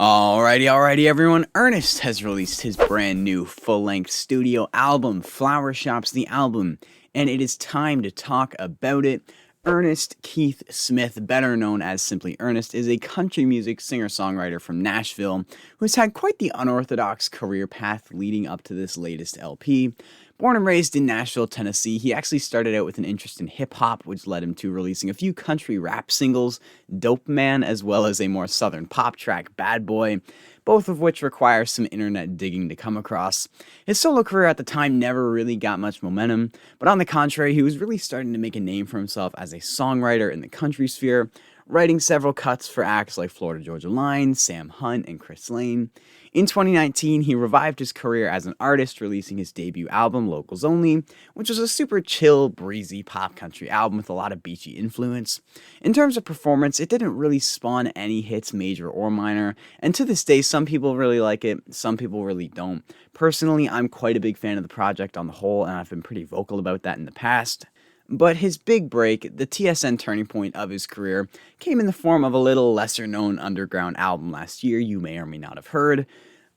Alrighty, everyone. Ernest has released his brand new full-length studio album, Flower Shops the Album, and it is time to talk about it. Ernest Keith Smith, better known as simply Ernest, is a country music singer-songwriter from Nashville who has had quite the unorthodox career path leading up to this latest LP. Born and raised in Nashville, Tennessee, he actually started out with an interest in hip-hop, which led him to releasing a few country rap singles, Dope Man, as well as a more southern pop track, Bad Boy, both of which require some internet digging to come across. His solo career at the time never really got much momentum, but on the contrary, he was really starting to make a name for himself as a songwriter in the country sphere, writing several cuts for acts like Florida Georgia Line, Sam Hunt, and Chris Lane. In 2019, he revived his career as an artist, releasing his debut album, Locals Only, which was a super chill, breezy pop country album with a lot of beachy influence. In terms of performance, it didn't really spawn any hits, major or minor, and to this day, some people really like it, some people really don't. Personally, I'm quite a big fan of the project on the whole, and I've been pretty vocal about that in the past. But his big break, the TSN turning point of his career, came in the form of a little lesser-known underground album last year you may or may not have heard,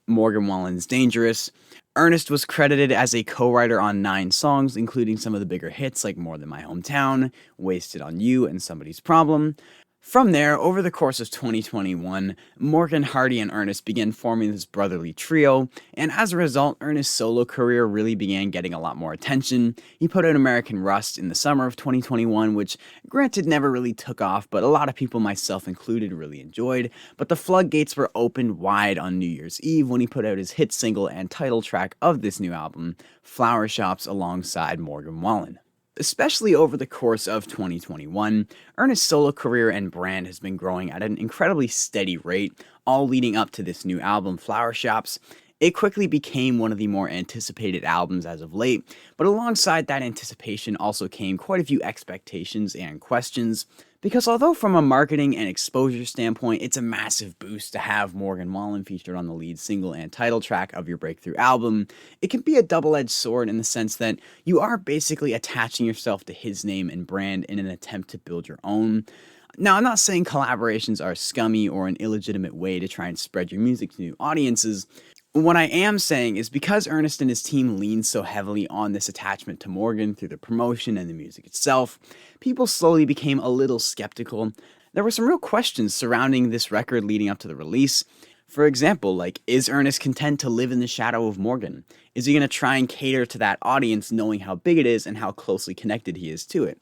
Morgan Wallen's Dangerous. Ernest was credited as a co-writer on 9 songs, including some of the bigger hits like More Than My Hometown, Wasted on You, and Somebody's Problem. From there, over the course of 2021, Morgan, Hardy, and Ernest began forming this brotherly trio, and as a result, Ernest's solo career really began getting a lot more attention. He put out American Rust in the summer of 2021, which granted never really took off, but a lot of people, myself included, really enjoyed. But the floodgates were opened wide on New Year's Eve when he put out his hit single and title track of this new album, Flower Shops, alongside Morgan Wallen. Especially over the course of 2021, Ernest's solo career and brand has been growing at an incredibly steady rate, all leading up to this new album, Flower Shops. It quickly became one of the more anticipated albums as of late, but alongside that anticipation also came quite a few expectations and questions. Because although from a marketing and exposure standpoint, it's a massive boost to have Morgan Wallen featured on the lead single and title track of your breakthrough album, it can be a double-edged sword in the sense that you are basically attaching yourself to his name and brand in an attempt to build your own. Now, I'm not saying collaborations are scummy or an illegitimate way to try and spread your music to new audiences. What I am saying is because Ernest and his team leaned so heavily on this attachment to Morgan through the promotion and the music itself, people slowly became a little skeptical. There were some real questions surrounding this record leading up to the release. For example, is Ernest content to live in the shadow of Morgan? Is he going to try and cater to that audience knowing how big it is and how closely connected he is to it?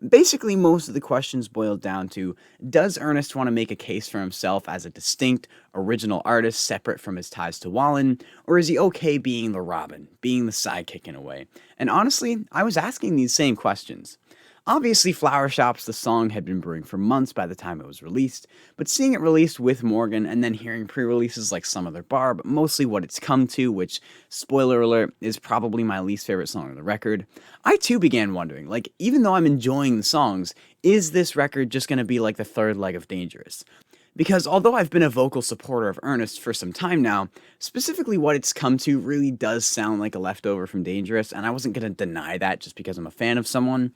Basically, most of the questions boiled down to, does Ernest want to make a case for himself as a distinct, original artist separate from his ties to Wallen, or is he okay being the Robin, being the sidekick in a way? And honestly, I was asking these same questions. Obviously, Flower Shops, the song, had been brewing for months by the time it was released, but seeing it released with Morgan and then hearing pre-releases like Some Other Bar, but mostly What It's Come To, which, spoiler alert, is probably my least favorite song on the record, I too began wondering, even though I'm enjoying the songs, is this record just going to be like the third leg of Dangerous? Because although I've been a vocal supporter of Ernest for some time now, specifically What It's Come To really does sound like a leftover from Dangerous, and I wasn't going to deny that just because I'm a fan of someone.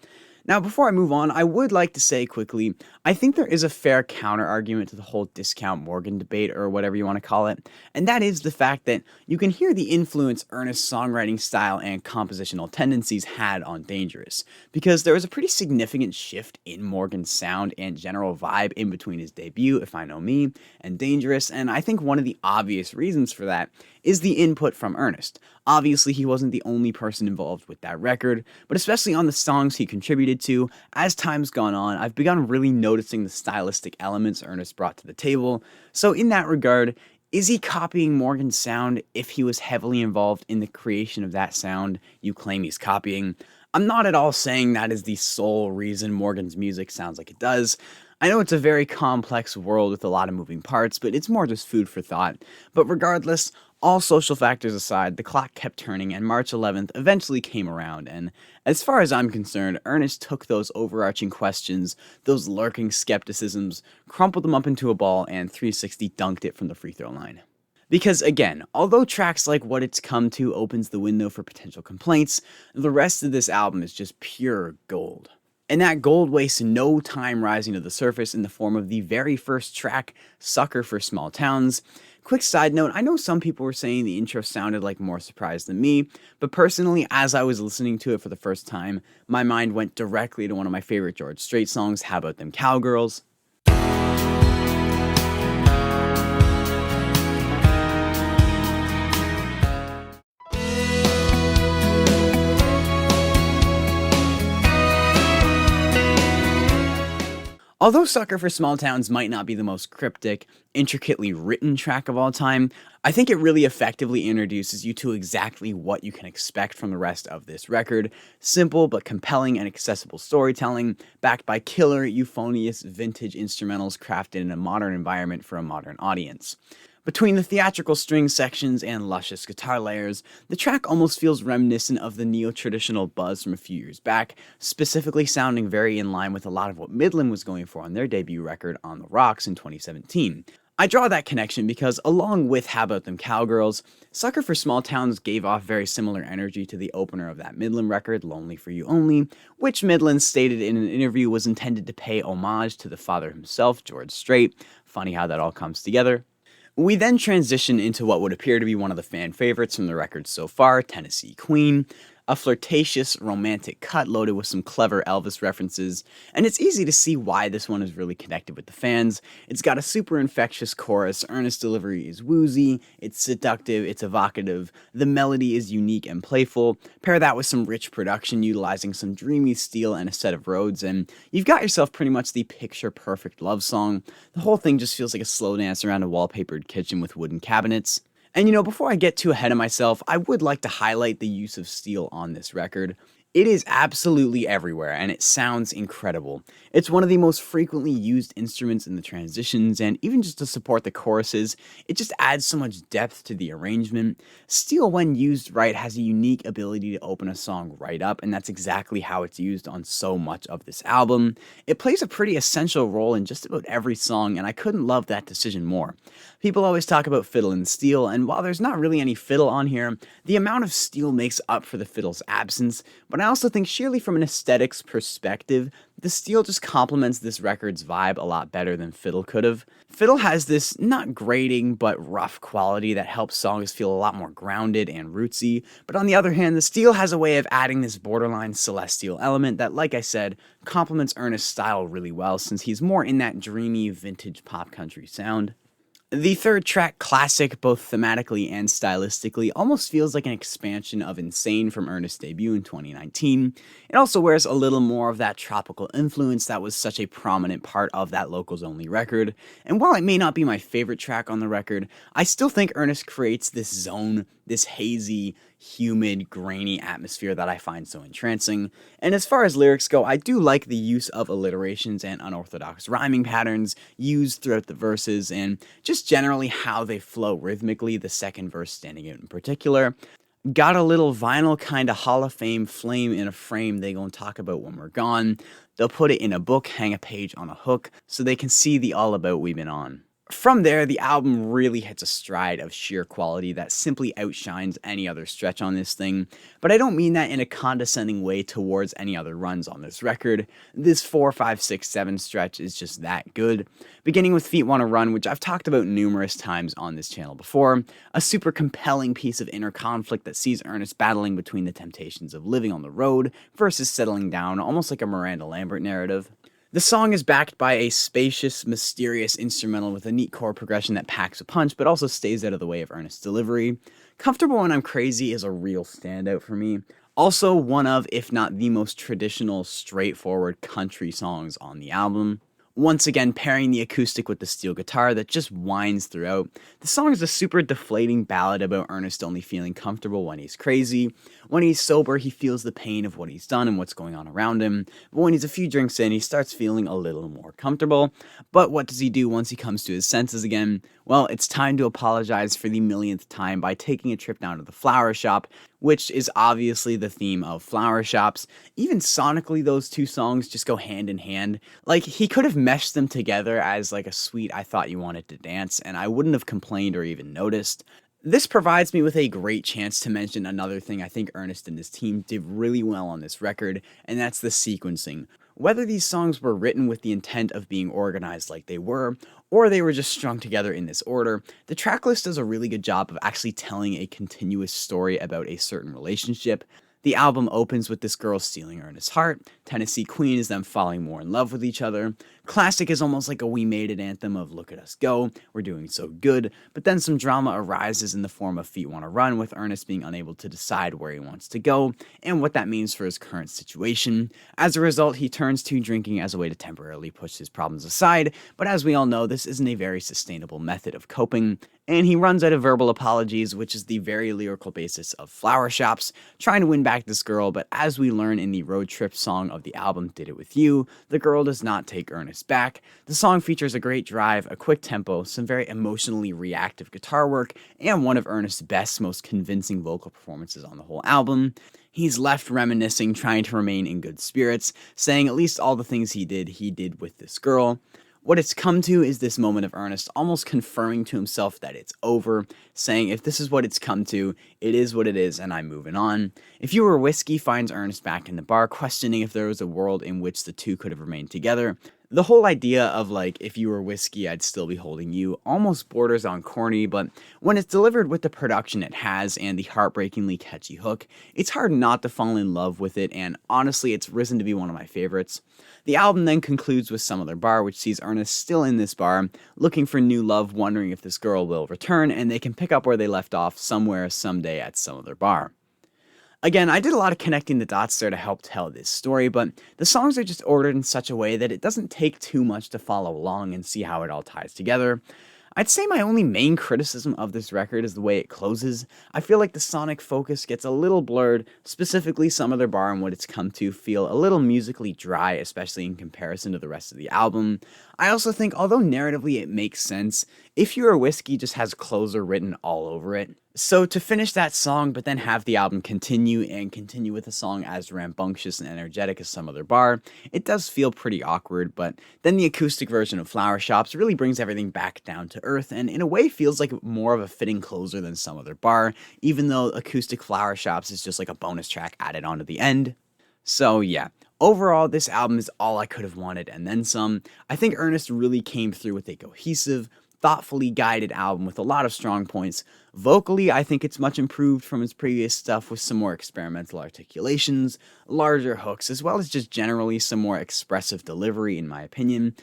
Now, before I move on, I would like to say quickly, I think there is a fair counter-argument to the whole discount Morgan debate, or whatever you want to call it, and that is the fact that you can hear the influence Ernest's songwriting style and compositional tendencies had on Dangerous, because there was a pretty significant shift in Morgan's sound and general vibe in between his debut, If I Know Me, and Dangerous, and I think one of the obvious reasons for that is the input from Ernest. Obviously, he wasn't the only person involved with that record, but especially on the songs he contributed to, as time's gone on, I've begun really noticing the stylistic elements Ernest brought to the table. So in that regard, is he copying Morgan's sound if he was heavily involved in the creation of that sound you claim he's copying? I'm not at all saying that is the sole reason Morgan's music sounds like it does. I know it's a very complex world with a lot of moving parts, but it's more just food for thought. But regardless, all social factors aside, the clock kept turning and March 11th eventually came around, and as far as I'm concerned, Ernest took those overarching questions, those lurking skepticisms, crumpled them up into a ball, and 360 dunked it from the free throw line. Because again, although tracks like What It's Come To opens the window for potential complaints, the rest of this album is just pure gold. And that gold wastes no time rising to the surface in the form of the very first track, Sucker for Small Towns. Quick side note, I know some people were saying the intro sounded like more surprise than me, but personally, as I was listening to it for the first time, my mind went directly to one of my favorite George Strait songs, How About Them Cowgirls? Although Sucker for Small Towns might not be the most cryptic, intricately written track of all time, I think it really effectively introduces you to exactly what you can expect from the rest of this record. Simple but compelling and accessible storytelling, backed by killer, euphonious vintage instrumentals crafted in a modern environment for a modern audience. Between the theatrical string sections and luscious guitar layers, the track almost feels reminiscent of the neo-traditional buzz from a few years back, specifically sounding very in line with a lot of what Midland was going for on their debut record On the Rocks in 2017. I draw that connection because, along with How About Them Cowgirls, Sucker for Small Towns gave off very similar energy to the opener of that Midland record, Lonely for You Only, which Midland stated in an interview was intended to pay homage to the father himself, George Strait. Funny how that all comes together. We then transition into what would appear to be one of the fan favorites from the record so far, Tennessee Queen, a flirtatious, romantic cut loaded with some clever Elvis references, and it's easy to see why this one is really connected with the fans. It's got a super infectious chorus, Ernest's delivery is woozy, it's seductive, it's evocative, the melody is unique and playful, pair that with some rich production utilizing some dreamy steel and a set of Rhodes, and you've got yourself pretty much the picture-perfect love song. The whole thing just feels like a slow dance around a wallpapered kitchen with wooden cabinets. And before I get too ahead of myself, I would like to highlight the use of steel on this record. It is absolutely everywhere, and it sounds incredible. It's one of the most frequently used instruments in the transitions, and even just to support the choruses, it just adds so much depth to the arrangement. Steel, when used right, has a unique ability to open a song right up, and that's exactly how it's used on so much of this album. It plays a pretty essential role in just about every song, and I couldn't love that decision more. People always talk about fiddle and steel, and while there's not really any fiddle on here, the amount of steel makes up for the fiddle's absence, but I also think sheerly from an aesthetics perspective, the steel just complements this record's vibe a lot better than fiddle could have. Fiddle has this not grating but rough quality that helps songs feel a lot more grounded and rootsy, but on the other hand, the steel has a way of adding this borderline celestial element that, like I said, complements Ernest's style really well since he's more in that dreamy vintage pop country sound. The third track, Classic, both thematically and stylistically, almost feels like an expansion of Insane from Ernest's debut in 2019. It also wears a little more of that tropical influence that was such a prominent part of that Locals Only record, and while it may not be my favorite track on the record, I still think Ernest creates this zone, this hazy, humid, grainy atmosphere that I find so entrancing. And as far as lyrics go, I do like the use of alliterations and unorthodox rhyming patterns used throughout the verses, and just generally how they flow rhythmically, the second verse standing out in particular. Got a little vinyl kind of Hall of Fame flame in a frame they gon' talk about when we're gone. They'll put it in a book, hang a page on a hook, so they can see the all about we been on. From there, the album really hits a stride of sheer quality that simply outshines any other stretch on this thing, but I don't mean that in a condescending way towards any other runs on this record. This 4, 5, 6, 7 stretch is just that good. Beginning with Feet Wanna Run, which I've talked about numerous times on this channel before, a super compelling piece of inner conflict that sees Ernest battling between the temptations of living on the road versus settling down, almost like a Miranda Lambert narrative. The song is backed by a spacious, mysterious instrumental with a neat chord progression that packs a punch but also stays out of the way of Ernest's delivery. Comfortable When I'm Crazy is a real standout for me. Also one of, if not the most traditional, straightforward country songs on the album. Once again, pairing the acoustic with the steel guitar that just whines throughout. The song is a super deflating ballad about Ernest only feeling comfortable when he's crazy. When he's sober, he feels the pain of what he's done and what's going on around him. But when he's a few drinks in, he starts feeling a little more comfortable. But what does he do once he comes to his senses again? Well, it's time to apologize for the millionth time by taking a trip down to the flower shop, which is obviously the theme of flower shops. Even sonically, those two songs just go hand in hand. Like, he could have meshed them together as like a sweet I Thought You Wanted to Dance, and I wouldn't have complained or even noticed. This provides me with a great chance to mention another thing I think Ernest and his team did really well on this record, and that's the sequencing. Whether these songs were written with the intent of being organized like they were, or they were just strung together in this order, the tracklist does a really good job of actually telling a continuous story about a certain relationship. The album opens with this girl stealing Ernest's heart. Tennessee Queen is them falling more in love with each other. Classic is almost like a We Made It anthem of look at us go, we're doing so good, but then some drama arises in the form of Feet Wanna Run, with Ernest being unable to decide where he wants to go and what that means for his current situation. As a result, he turns to drinking as a way to temporarily push his problems aside, but as we all know, this isn't a very sustainable method of coping. And he runs out of verbal apologies, which is the very lyrical basis of Flower Shops, trying to win back this girl, but as we learn in the road trip song of the album Did It With You, the girl does not take Ernest back. The song features a great drive, a quick tempo, some very emotionally reactive guitar work, and one of Ernest's best, most convincing vocal performances on the whole album. He's left reminiscing, trying to remain in good spirits, saying at least all the things he did with this girl. What it's come to is this moment of Ernest almost confirming to himself that it's over, saying if this is what it's come to, it is what it is and I'm moving on. If You Were Whiskey finds Ernest back in the bar, questioning if there was a world in which the two could have remained together. The whole idea of like, if you were whiskey, I'd still be holding you, almost borders on corny, but when it's delivered with the production it has and the heartbreakingly catchy hook, it's hard not to fall in love with it, and honestly, it's risen to be one of my favorites. The album then concludes with Some Other Bar, which sees Ernest still in this bar, looking for new love, wondering if this girl will return, and they can pick up where they left off somewhere, someday at some other bar. Again, I did a lot of connecting the dots there to help tell this story, but the songs are just ordered in such a way that it doesn't take too much to follow along and see how it all ties together. I'd say my only main criticism of this record is the way it closes. I feel like the sonic focus gets a little blurred, specifically Some Other Bar and What It's Come To feel a little musically dry, especially in comparison to the rest of the album. I also think, although narratively it makes sense, If You're a Whiskey just has closer written all over it. So to finish that song, but then have the album continue with a song as rambunctious and energetic as Some Other Bar, it does feel pretty awkward, but then the acoustic version of Flower Shops really brings everything back down to earth, and in a way feels like more of a fitting closer than Some Other Bar, even though acoustic Flower Shops is just like a bonus track added onto the end. So yeah, overall this album is all I could have wanted and then some. I think Ernest really came through with a cohesive, thoughtfully guided album with a lot of strong points. Vocally, I think it's much improved from his previous stuff with some more experimental articulations, larger hooks, as well as just generally some more expressive delivery in my opinion.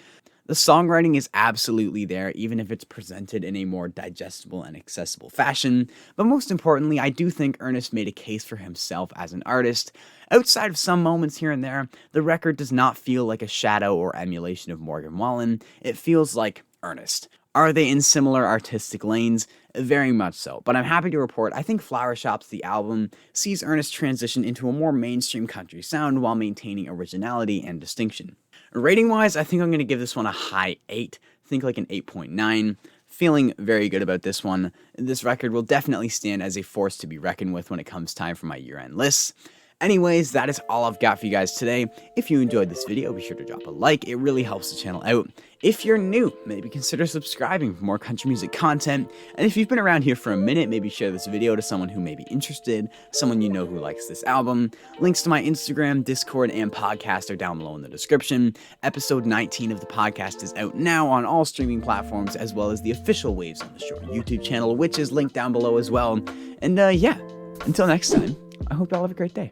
The songwriting is absolutely there, even if it's presented in a more digestible and accessible fashion, but most importantly, I do think Ernest made a case for himself as an artist. Outside of some moments here and there, the record does not feel like a shadow or emulation of Morgan Wallen, it feels like Ernest. Are they in similar artistic lanes? Very much so, but I'm happy to report I think Flower Shops, the album, sees Ernest transition into a more mainstream country sound while maintaining originality and distinction. Rating-wise, I think I'm going to give this one a high 8, think like an 8.9. Feeling very good about this one. This record will definitely stand as a force to be reckoned with when it comes time for my year-end lists. Anyways, that is all I've got for you guys today. If you enjoyed this video, be sure to drop a like, it really helps the channel out. If you're new, maybe consider subscribing for more country music content, and if you've been around here for a minute, maybe share this video to someone who may be interested, someone you know who likes this album. Links to my Instagram, Discord, and podcast are down below in the description. Episode 19 of the podcast is out now on all streaming platforms, as well as the official Waves on the Shore YouTube channel, which is linked down below as well. And yeah, until next time, I hope y'all have a great day.